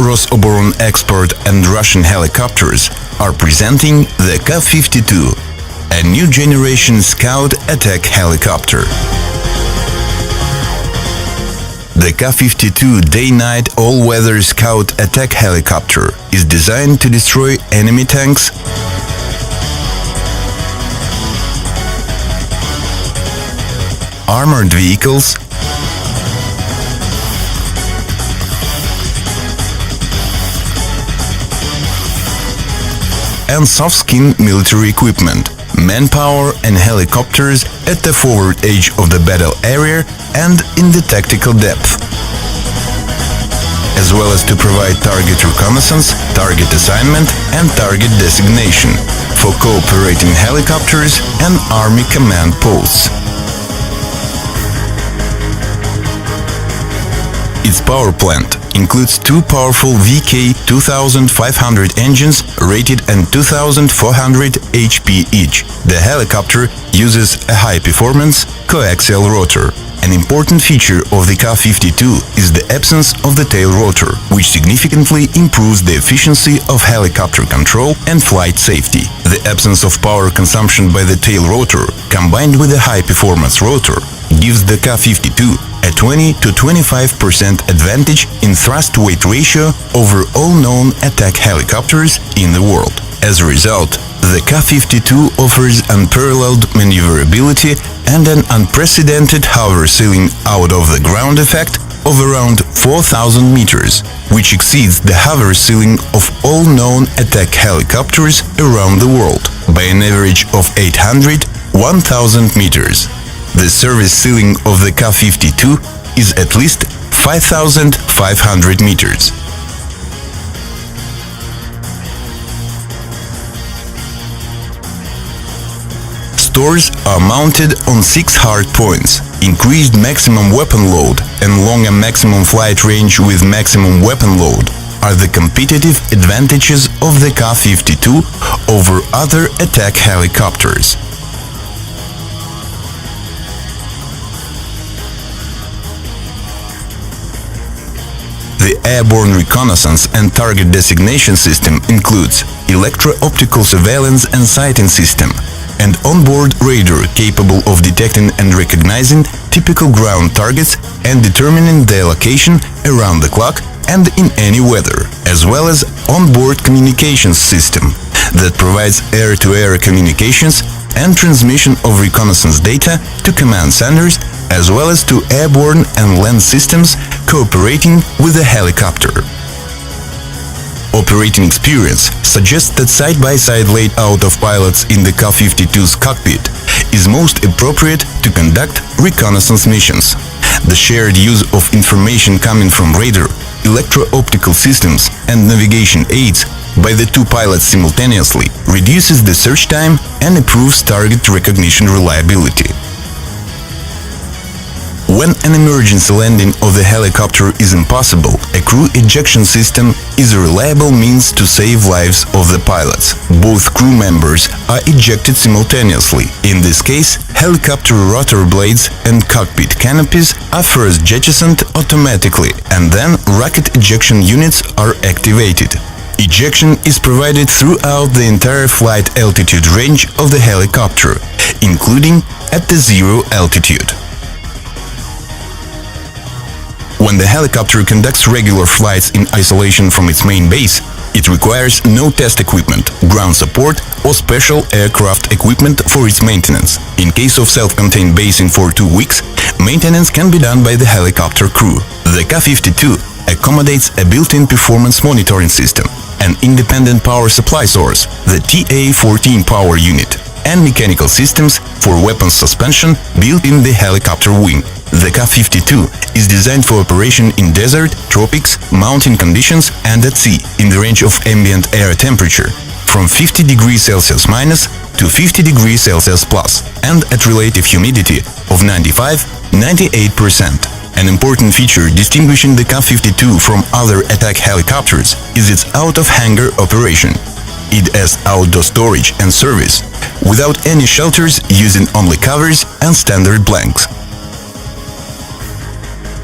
Rosoboronexport and Russian helicopters are presenting the Ka-52, a new generation scout attack helicopter. The Ka-52 day-night all-weather scout attack helicopter is designed to destroy enemy tanks, armored vehicles, and soft-skin military equipment, manpower and helicopters at the forward edge of the battle area and in the tactical depth, as well as to provide target reconnaissance, target assignment and target designation for cooperating helicopters and army command posts. Its power plant includes two powerful VK2500 engines rated at 2400 HP each. The helicopter uses a high-performance coaxial rotor. An important feature of the Ka-52 is the absence of the tail rotor, which significantly improves the efficiency of helicopter control and flight safety. The absence of power consumption by the tail rotor, combined with a high-performance rotor, gives the Ka-52 a 20 to 25% advantage in thrust-weight ratio over all known attack helicopters in the world. As a result, the Ka-52 offers unparalleled maneuverability and an unprecedented hover ceiling out of the ground effect of around 4,000 meters, which exceeds the hover ceiling of all known attack helicopters around the world by an average of 800–1,000 meters. The service ceiling of the Ka-52 is at least 5,500 meters. Stores are mounted on 6 hard points. Increased maximum weapon load and longer maximum flight range with maximum weapon load are the competitive advantages of the Ka-52 over other attack helicopters. The airborne reconnaissance and target designation system includes electro-optical surveillance and sighting system, and onboard radar capable of detecting and recognizing typical ground targets and determining their location around the clock and in any weather, as well as onboard communications system that provides air-to-air communications and transmission of reconnaissance data to command centers, as well as to airborne and land systems cooperating with the helicopter. Operating experience suggests that side-by-side layout of pilots in the Ka-52's cockpit is most appropriate to conduct reconnaissance missions. The shared use of information coming from radar, electro-optical systems and navigation aids by the two pilots simultaneously reduces the search time and improves target recognition reliability. When an emergency landing of the helicopter is impossible, a crew ejection system is a reliable means to save lives of the pilots. Both crew members are ejected simultaneously. In this case, helicopter rotor blades and cockpit canopies are first jettisoned automatically, and then rocket ejection units are activated. Ejection is provided throughout the entire flight altitude range of the helicopter, including at the zero altitude. When the helicopter conducts regular flights in isolation from its main base, it requires no test equipment, ground support or special aircraft equipment for its maintenance. In case of self-contained basing for 2 weeks, maintenance can be done by the helicopter crew. The Ka-52 accommodates a built-in performance monitoring system, an independent power supply source, the TA-14 power unit, and mechanical systems for weapons suspension built in the helicopter wing. The Ka-52 is designed for operation in desert, tropics, mountain conditions and at sea in the range of ambient air temperature from 50 degrees Celsius minus to 50 degrees Celsius plus and at relative humidity of 95–98%. An important feature distinguishing the Ka-52 from other attack helicopters is its out-of-hangar operation. It has outdoor storage and service, without any shelters, using only covers and standard blanks.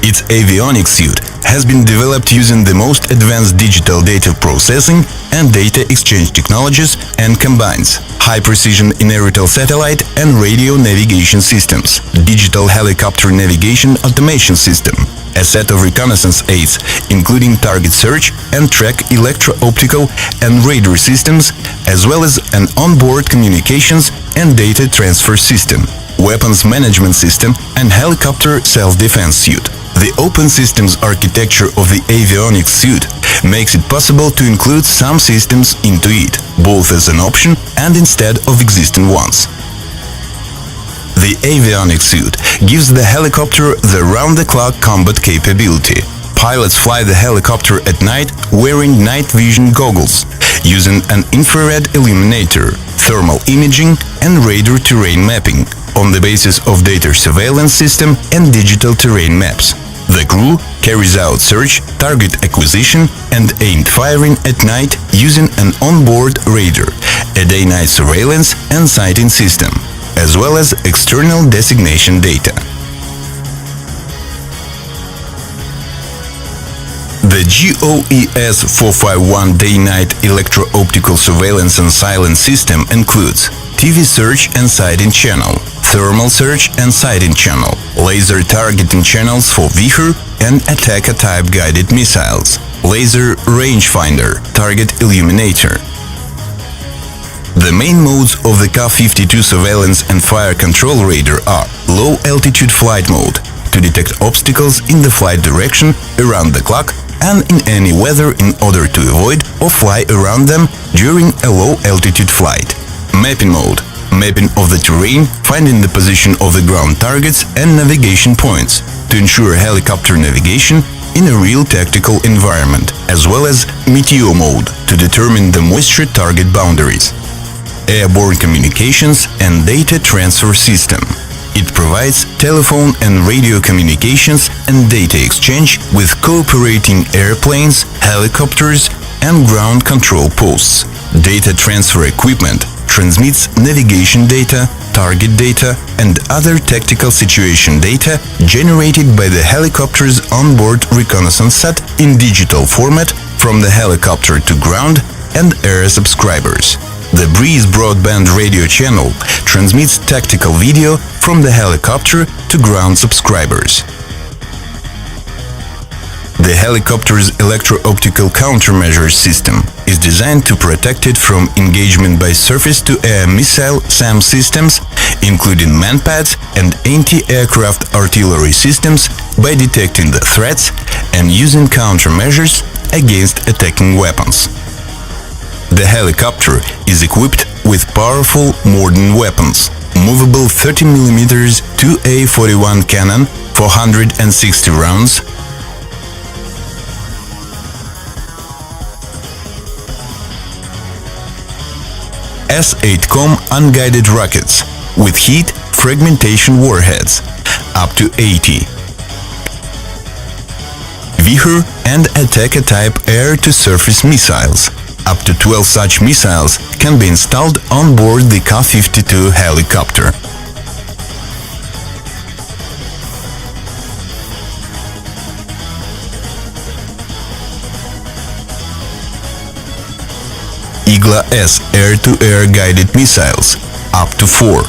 Its avionics suite has been developed using the most advanced digital data processing and data exchange technologies and combines high-precision inertial satellite and radio navigation systems, digital helicopter navigation automation system, a set of reconnaissance aids, including target search and track electro-optical and radar systems, as well as an onboard communications and data transfer system, weapons management system, and helicopter self-defense suit. The open systems architecture of the avionics suite makes it possible to include some systems into it, both as an option and instead of existing ones. The avionics suite gives the helicopter the round-the-clock combat capability. Pilots fly the helicopter at night wearing night vision goggles, using an infrared illuminator, thermal imaging, and radar terrain mapping on the basis of data surveillance system and digital terrain maps. The crew carries out search, target acquisition, and aimed firing at night using an onboard radar, a day-night surveillance and sighting system, as well as external designation data. The GOES 451 day-night electro-optical surveillance and silence system includes TV search and sighting channel, thermal search and sighting channel, laser targeting channels for Vihar and Attacker-type guided missiles, laser rangefinder, target illuminator. The main modes of the Ka-52 surveillance and fire control radar are low-altitude flight mode, to detect obstacles in the flight direction around the clock and in any weather in order to avoid or fly around them during a low-altitude flight. Mapping mode, mapping of the terrain, finding the position of the ground targets and navigation points, to ensure helicopter navigation in a real tactical environment, as well as meteor mode, to determine the moisture target boundaries. Airborne communications and data transfer system. It provides telephone and radio communications and data exchange with cooperating airplanes, helicopters, and ground control posts. Data transfer equipment transmits navigation data, target data, and other tactical situation data generated by the helicopter's onboard reconnaissance set in digital format from the helicopter to ground and air subscribers. The Breeze broadband radio channel transmits tactical video from the helicopter to ground subscribers. The helicopter's electro-optical countermeasures system is designed to protect it from engagement by surface-to-air missile SAM systems, including manpads and anti-aircraft artillery systems, by detecting the threats and using countermeasures against attacking weapons. The helicopter is equipped with powerful modern weapons, movable 30mm 2A41 cannon, 460 rounds, S-8Com unguided rockets with heat fragmentation warheads, up to 80. Vihar and Attacker-type air-to-surface missiles. Up to 12 such missiles can be installed on board the Ka-52 helicopter. Igla-S air-to-air guided missiles, up to 4.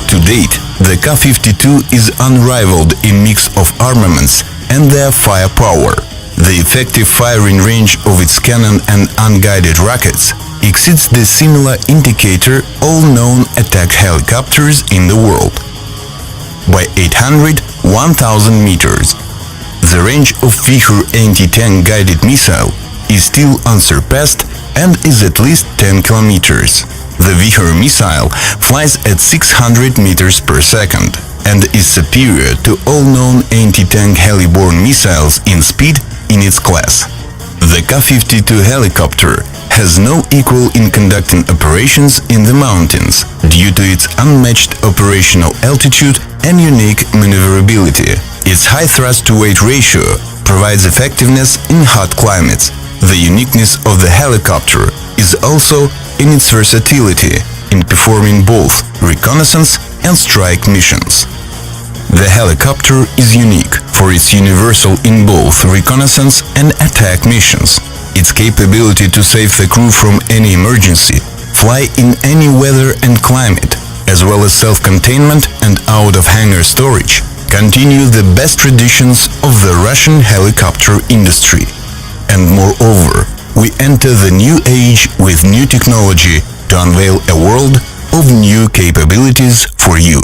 To date, the Ka-52 is unrivaled in mix of armaments and their firepower. The effective firing range of its cannon and unguided rockets exceeds the similar indicator all known attack helicopters in the world by 800-1000 meters. The range of Vihar anti-tank guided missile is still unsurpassed and is at least 10 kilometers. The Vihar missile flies at 600 meters per second and is superior to all known anti-tank heli-borne missiles in speed in its class. The Ka-52 helicopter has no equal in conducting operations in the mountains due to its unmatched operational altitude and unique maneuverability. Its high thrust-to-weight ratio provides effectiveness in hot climates. The uniqueness of the helicopter is also in its versatility in performing both reconnaissance and strike missions. The helicopter is unique for its universal in both reconnaissance and attack missions. Its capability to save the crew from any emergency, fly in any weather and climate, as well as self-containment and out-of-hangar storage, continue the best traditions of the Russian helicopter industry. And moreover, we enter the new age with new technology to unveil a world of new capabilities for you.